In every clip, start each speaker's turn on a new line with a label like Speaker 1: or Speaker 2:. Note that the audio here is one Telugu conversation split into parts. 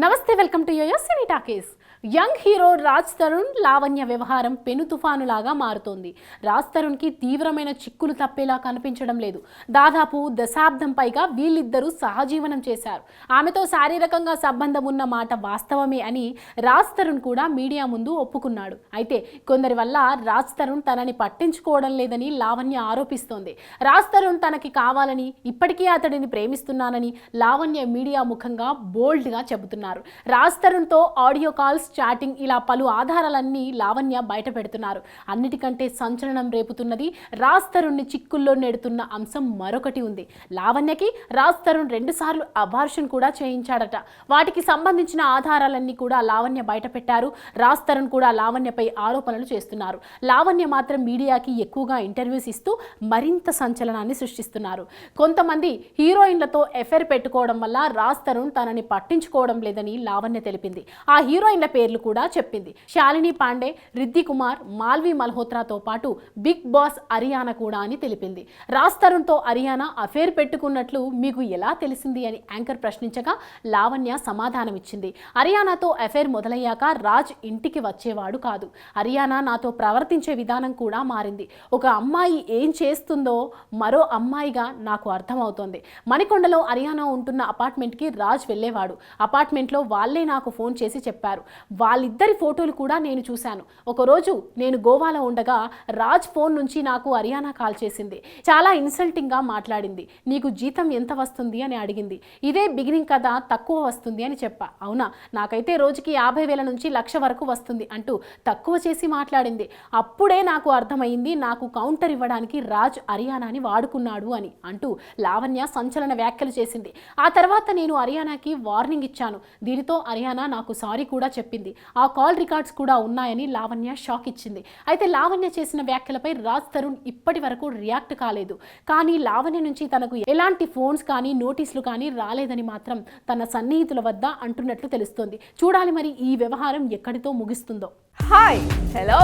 Speaker 1: నమస్తే, welcome to YoYo Cine Talkies. Young hero Raj Tarun Lavanya వ్యవహారం పెను తుఫానులాగా మారుతోంది. రాజ్ తరుణ్కి తీవ్రమైన చిక్కులు తప్పేలా కనిపించడం లేదు. దాదాపు దశాబ్దం పైగా వీళ్ళిద్దరూ సహజీవనం చేశారు. ఆమెతో శారీరకంగా సంబంధం ఉన్న మాట వాస్తవమే అని రాజ్ తరుణ్ కూడా మీడియా ముందు ఒప్పుకున్నాడు. అయితే కొందరి వల్ల రాజ్ తరుణ్ తనని పట్టించుకోవడం లేదని లావణ్య ఆరోపిస్తోంది. రాజ్ తరుణ్ తనకి కావాలని, ఇప్పటికీ అతడిని ప్రేమిస్తున్నానని లావణ్య మీడియా ముఖంగా బోల్డ్గా చెబుతున్నారు. రాజ్ తరుణ్తో ఆడియో కాల్స్, చాటింగ్ ఇలా పలు ఆధారాలన్నీ లావణ్య బయట పెడుతున్నారు. అన్నిటికంటే సంచలనం రేపుతున్నది రాజ్ తరుణ్ని చిక్కుల్లో నెడుతున్న అంశం మరొకటి ఉంది. లావణ్యకి రాజ్ తరుణ్ 2 సార్లు అబార్షన్ కూడా చేయించాడట. వాటికి సంబంధించిన ఆధారాలన్నీ కూడా లావణ్య బయట పెట్టారు. రాజ్ తరుణ్ కూడా లావణ్యపై ఆరోపణలు చేస్తున్నారు. లావణ్య మాత్రం మీడియాకి ఎక్కువగా ఇంటర్వ్యూస్ ఇస్తూ మరింత సంచలనాన్ని సృష్టిస్తున్నారు. కొంతమంది హీరోయిన్లతో ఎఫైర్ పెట్టుకోవడం వల్ల రాజ్ తరుణ్ తనని పట్టించుకోవడం లేదని లావణ్య తెలిపింది. ఆ హీరోయిన్ల పేర్లు కూడా చెప్పింది. శాలిని పాండే, రిద్ది కుమార్, మాల్వి మల్హోత్రాతో పాటు బిగ్ బాస్ అరియానా కూడా అని తెలిపింది. రాజ్ తరుణ్తో అరియానా అఫేర్ పెట్టుకున్నట్లు మీకు ఎలా తెలిసింది అని యాంకర్ ప్రశ్నించగా లావణ్య సమాధానమిచ్చింది. అరియానాతో అఫేర్ మొదలయ్యాక రాజ్ ఇంటికి వచ్చేవాడు కాదు. అరియానా నాతో ప్రవర్తించే విధానం కూడా మారింది. ఒక అమ్మాయి ఏం చేస్తుందో మరో అమ్మాయిగా నాకు అర్థమవుతోంది. మణికొండలో అరియానా ఉంటున్న అపార్ట్మెంట్కి రాజ్ వెళ్ళేవాడు. అపార్ట్మెంట్లో వాళ్ళే నాకు ఫోన్ చేసి చెప్పారు. వాళ్ళిద్దరి ఫోటోలు కూడా నేను చూశాను. ఒకరోజు నేను గోవాలో ఉండగా రాజ్ ఫోన్ నుంచి నాకు అరియానా కాల్ చేసింది. చాలా ఇన్సల్టింగ్గా మాట్లాడింది. నీకు జీతం ఎంత వస్తుంది అని అడిగింది. ఇదే బిగినింగ్ కదా, తక్కువ వస్తుంది అని చెప్పా. అవునా, నాకైతే రోజుకి 50,000 నుంచి 1,00,000 వరకు వస్తుంది అంటూ తక్కువ చేసి మాట్లాడింది. అప్పుడే నాకు అర్థమైంది నాకు కౌంటర్ ఇవ్వడానికి రాజ్ అరియానాని వాడుకున్నాడు అని అంటూ లావణ్య సంచలన వ్యాఖ్యలు చేసింది. ఆ తర్వాత నేను అరియానాకి వార్నింగ్ ఇచ్చాను. దీనితో అరియానా నాకు సారీ కూడా చెప్పింది. ఆ కాల్ రికార్డ్స్ కూడా ఉన్నాయని లావణ్య షాక్ ఇచ్చింది. అయితే లావణ్య చేసిన వ్యాఖ్యలపై రాజ్ తరుణ్ ఇప్పటి వరకు రియాక్ట్ కాలేదు. కానీ లావణ్య నుంచి తనకు ఎలాంటి ఫోన్స్ కానీ నోటీసులు కానీ రాలేదని మాత్రం తన సన్నిహితుల వద్ద అంటున్నట్లు తెలుస్తోంది. చూడాలి మరి ఈ వ్యవహారం ఎక్కడితో ముగిస్తుందో.
Speaker 2: Hi, hello.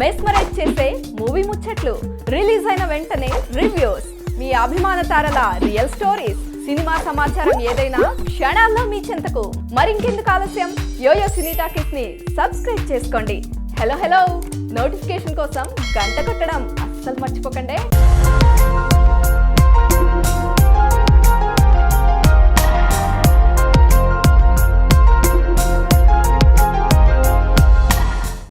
Speaker 2: మెస్మరైజ్ చేసే మూవీ ముచ్చట్లు, రిలీజ్ అయిన వెంటనే రివ్యూస్, మీ అభిమాన తారల రియల్ స్టోరీస్, సినిమా సమాచారం ఏదైనా క్షణాల్లో మీ చెంతకు. మరింకెందుకు ఆలస్యం, యోయో సినీ టాకీస్ ని సబ్స్క్రైబ్ చేసుకోండి. హలో హలో నోటిఫికేషన్ కోసం గంట కొట్టడం అస్సలు మర్చిపోకండి.